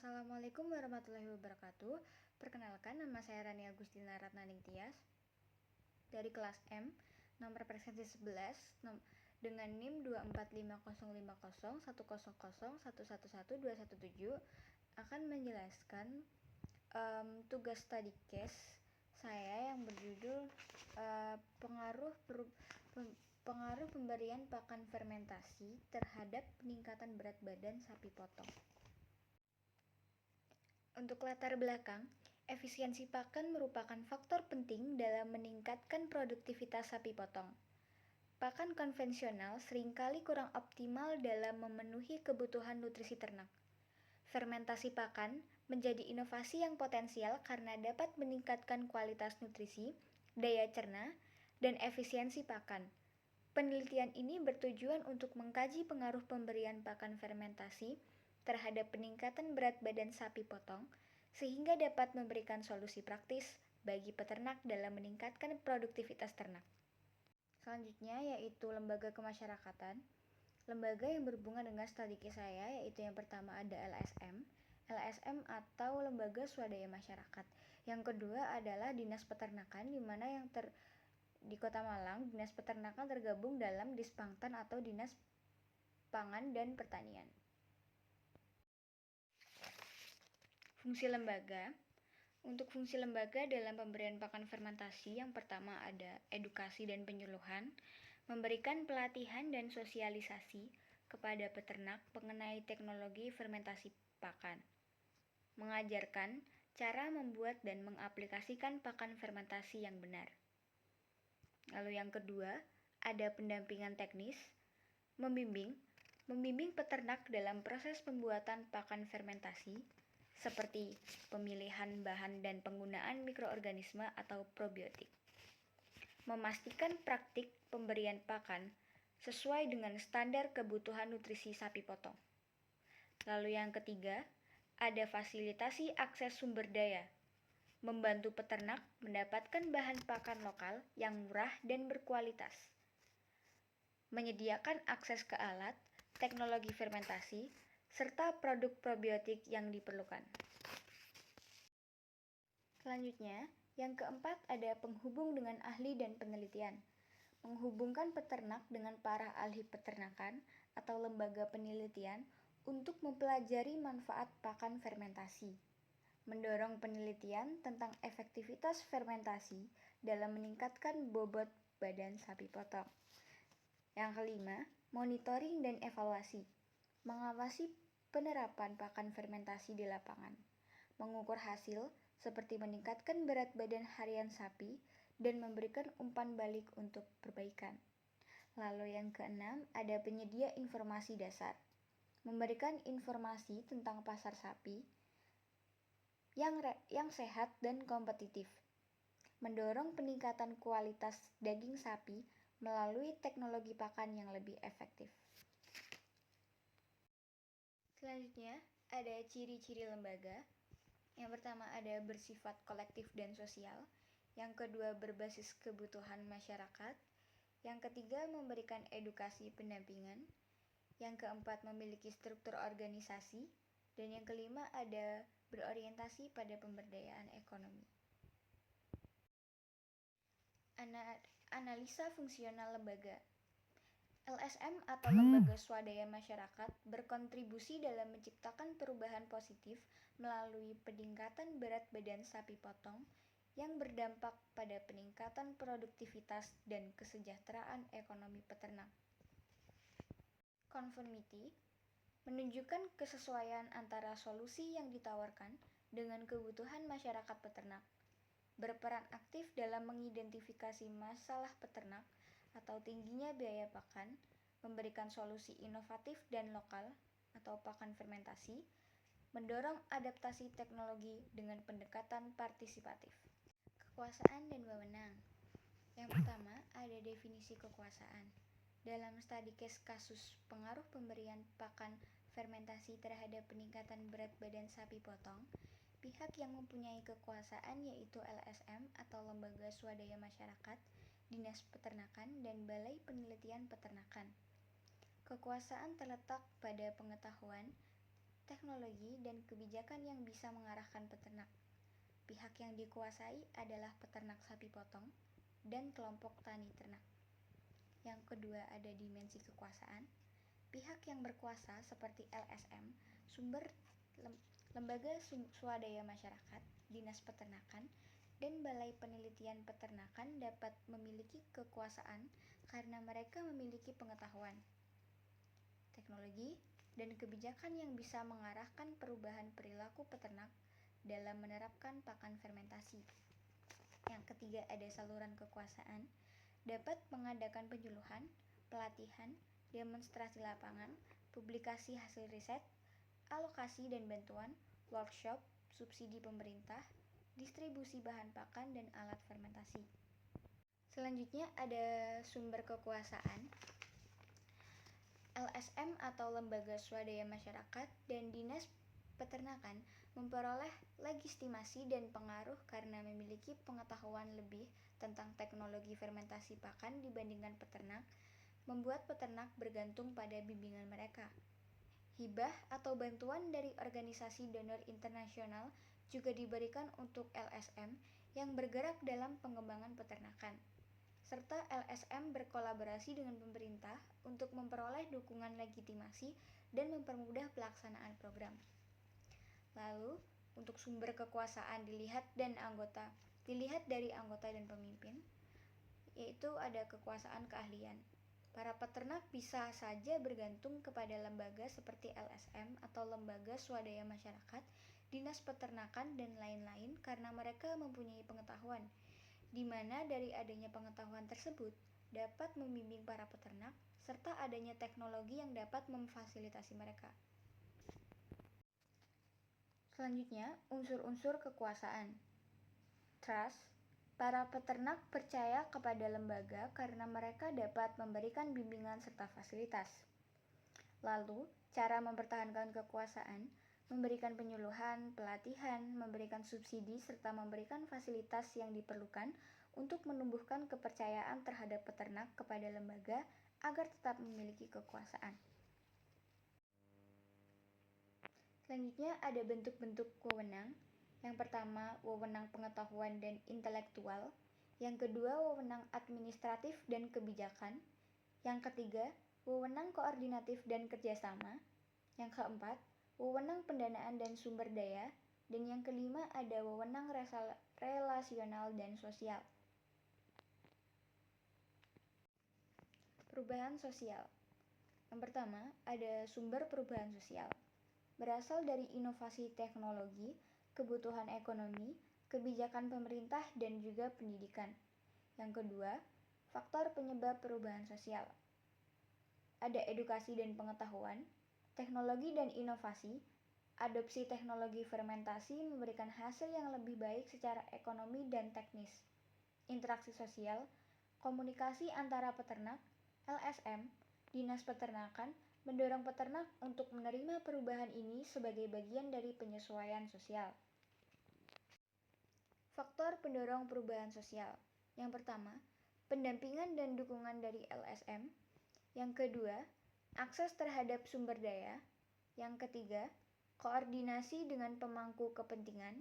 Assalamualaikum warahmatullahi wabarakatuh. Perkenalkan, nama saya Rani Agustina Ratnaning Tias dari kelas M, nomor presentasi 11, dengan NIM 245050100111217 akan menjelaskan tugas study case saya yang berjudul pengaruh pemberian pakan fermentasi terhadap peningkatan berat badan sapi potong. Untuk latar belakang, efisiensi pakan merupakan faktor penting dalam meningkatkan produktivitas sapi potong. Pakan konvensional seringkali kurang optimal dalam memenuhi kebutuhan nutrisi ternak. Fermentasi pakan menjadi inovasi yang potensial karena dapat meningkatkan kualitas nutrisi, daya cerna, dan efisiensi pakan. Penelitian ini bertujuan untuk mengkaji pengaruh pemberian pakan fermentasi terhadap peningkatan berat badan sapi potong, sehingga dapat memberikan solusi praktis bagi peternak dalam meningkatkan produktivitas ternak. Selanjutnya yaitu lembaga kemasyarakatan. Lembaga yang berhubungan dengan studi case saya yaitu yang pertama ada LSM atau Lembaga Swadaya Masyarakat. Yang kedua adalah Dinas Peternakan, di mana di Kota Malang, Dinas Peternakan tergabung dalam Dispangtan atau Dinas Pangan dan Pertanian. Fungsi lembaga. Untuk fungsi lembaga dalam pemberian pakan fermentasi, yang pertama ada edukasi dan penyuluhan, memberikan pelatihan dan sosialisasi kepada peternak mengenai teknologi fermentasi pakan, mengajarkan cara membuat dan mengaplikasikan pakan fermentasi yang benar. Lalu yang kedua, ada pendampingan teknis, membimbing peternak dalam proses pembuatan pakan fermentasi, seperti pemilihan bahan dan penggunaan mikroorganisme atau probiotik. Memastikan praktik pemberian pakan sesuai dengan standar kebutuhan nutrisi sapi potong. Lalu yang ketiga, ada fasilitasi akses sumber daya, membantu peternak mendapatkan bahan pakan lokal yang murah dan berkualitas, menyediakan akses ke alat, teknologi fermentasi, serta produk probiotik yang diperlukan. Selanjutnya, yang keempat ada penghubung dengan ahli dan penelitian. Menghubungkan peternak dengan para ahli peternakan atau lembaga penelitian untuk mempelajari manfaat pakan fermentasi. Mendorong penelitian tentang efektivitas fermentasi dalam meningkatkan bobot badan sapi potong. Yang kelima, monitoring dan evaluasi. Mengawasi penerapan pakan fermentasi di lapangan, mengukur hasil seperti meningkatkan berat badan harian sapi dan memberikan umpan balik untuk perbaikan. Lalu yang keenam, ada penyedia informasi dasar, memberikan informasi tentang pasar sapi yang sehat dan kompetitif, mendorong peningkatan kualitas daging sapi melalui teknologi pakan yang lebih efektif. Selanjutnya, ada ciri-ciri lembaga. Yang pertama ada bersifat kolektif dan sosial. Yang kedua berbasis kebutuhan masyarakat. Yang ketiga memberikan edukasi pendampingan. Yang keempat memiliki struktur organisasi. Dan yang kelima ada berorientasi pada pemberdayaan ekonomi. Analisa fungsional lembaga. LSM atau Lembaga Swadaya Masyarakat berkontribusi dalam menciptakan perubahan positif melalui peningkatan berat badan sapi potong yang berdampak pada peningkatan produktivitas dan kesejahteraan ekonomi peternak. Conformity menunjukkan kesesuaian antara solusi yang ditawarkan dengan kebutuhan masyarakat peternak. Berperan aktif dalam mengidentifikasi masalah peternak atau tingginya biaya pakan, memberikan solusi inovatif dan lokal atau pakan fermentasi, mendorong adaptasi teknologi dengan pendekatan partisipatif. Kekuasaan dan wewenang. Yang pertama, ada definisi kekuasaan. Dalam studi case kasus pengaruh pemberian pakan fermentasi terhadap peningkatan berat badan sapi potong, pihak yang mempunyai kekuasaan yaitu LSM atau Lembaga Swadaya Masyarakat, Dinas Peternakan, dan Balai Penelitian Peternakan. Kekuasaan terletak pada pengetahuan, teknologi, dan kebijakan yang bisa mengarahkan peternak. Pihak yang dikuasai adalah peternak sapi potong dan kelompok tani ternak. Yang kedua ada dimensi kekuasaan. Pihak yang berkuasa seperti LSM, lembaga swadaya masyarakat, dinas peternakan, dan balai penelitian peternakan dapat memiliki kekuasaan karena mereka memiliki pengetahuan, teknologi, dan kebijakan yang bisa mengarahkan perubahan perilaku peternak dalam menerapkan pakan fermentasi. Yang ketiga ada saluran kekuasaan, dapat mengadakan penyuluhan, pelatihan, demonstrasi lapangan, publikasi hasil riset, alokasi dan bantuan, workshop, subsidi pemerintah, distribusi bahan pakan dan alat fermentasi. Selanjutnya ada sumber kekuasaan. LSM atau Lembaga Swadaya Masyarakat dan Dinas Peternakan memperoleh legitimasi dan pengaruh karena memiliki pengetahuan lebih tentang teknologi fermentasi pakan dibandingkan peternak, membuat peternak bergantung pada bimbingan mereka. Hibah atau bantuan dari organisasi donor internasional juga diberikan untuk LSM yang bergerak dalam pengembangan peternakan, serta LSM berkolaborasi dengan pemerintah untuk memperoleh dukungan legitimasi dan mempermudah pelaksanaan program. Lalu, untuk sumber kekuasaan dilihat dari anggota dan pemimpin, yaitu ada kekuasaan keahlian. Para peternak bisa saja bergantung kepada lembaga seperti LSM atau Lembaga Swadaya Masyarakat, Dinas Peternakan, dan lain-lain karena mereka mempunyai pengetahuan, di mana dari adanya pengetahuan tersebut dapat membimbing para peternak, serta adanya teknologi yang dapat memfasilitasi mereka. Selanjutnya, unsur-unsur kekuasaan. Trust. Para peternak percaya kepada lembaga karena mereka dapat memberikan bimbingan serta fasilitas. Lalu, cara mempertahankan kekuasaan, memberikan penyuluhan, pelatihan, memberikan subsidi, serta memberikan fasilitas yang diperlukan untuk menumbuhkan kepercayaan terhadap peternak kepada lembaga agar tetap memiliki kekuasaan. Selanjutnya ada bentuk-bentuk wewenang. Yang pertama, wewenang pengetahuan dan intelektual. Yang kedua, wewenang administratif dan kebijakan. Yang ketiga, wewenang koordinatif dan kerjasama. Yang keempat, wewenang pendanaan dan sumber daya. Dan yang kelima ada wewenang relasional dan sosial. Perubahan sosial. Yang pertama, ada sumber perubahan sosial. Berasal dari inovasi teknologi, kebutuhan ekonomi, kebijakan pemerintah, dan juga pendidikan. Yang kedua, faktor penyebab perubahan sosial. Ada edukasi dan pengetahuan, teknologi dan inovasi. Adopsi teknologi fermentasi memberikan hasil yang lebih baik secara ekonomi dan teknis. Interaksi sosial, komunikasi antara peternak, LSM, Dinas Peternakan, mendorong peternak untuk menerima perubahan ini sebagai bagian dari penyesuaian sosial. Faktor pendorong perubahan sosial. Yang pertama, pendampingan dan dukungan dari LSM. Yang kedua, akses terhadap sumber daya. Yang ketiga, koordinasi dengan pemangku kepentingan.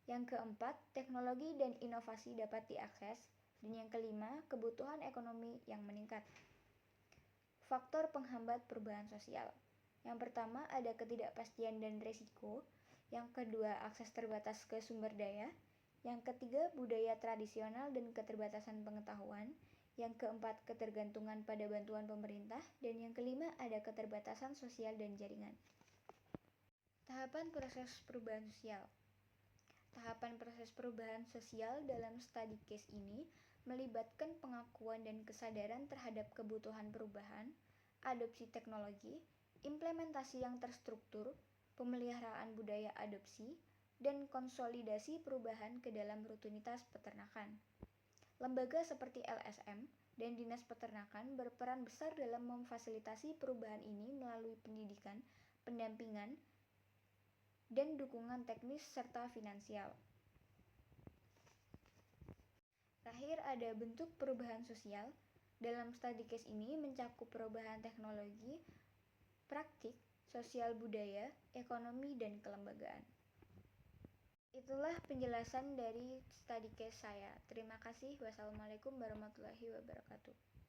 Yang keempat, teknologi dan inovasi dapat diakses. Dan yang kelima, kebutuhan ekonomi yang meningkat. Faktor penghambat perubahan sosial. Yang pertama ada ketidakpastian dan resiko. Yang kedua akses terbatas ke sumber daya. Yang ketiga budaya tradisional dan keterbatasan pengetahuan. Yang keempat ketergantungan pada bantuan pemerintah. Dan yang kelima ada keterbatasan sosial dan jaringan. Tahapan proses perubahan sosial. Tahapan proses perubahan sosial dalam study case ini melibatkan pengakuan dan kesadaran terhadap kebutuhan perubahan, adopsi teknologi, implementasi yang terstruktur, pemeliharaan budaya adopsi, dan konsolidasi perubahan ke dalam rutinitas peternakan. Lembaga seperti LSM dan Dinas Peternakan berperan besar dalam memfasilitasi perubahan ini melalui pendidikan, pendampingan, dan dukungan teknis serta finansial. Terakhir ada bentuk perubahan sosial. Dalam study case ini mencakup perubahan teknologi, praktik, sosial budaya, ekonomi, dan kelembagaan. Itulah penjelasan dari study case saya. Terima kasih. Wassalamualaikum warahmatullahi wabarakatuh.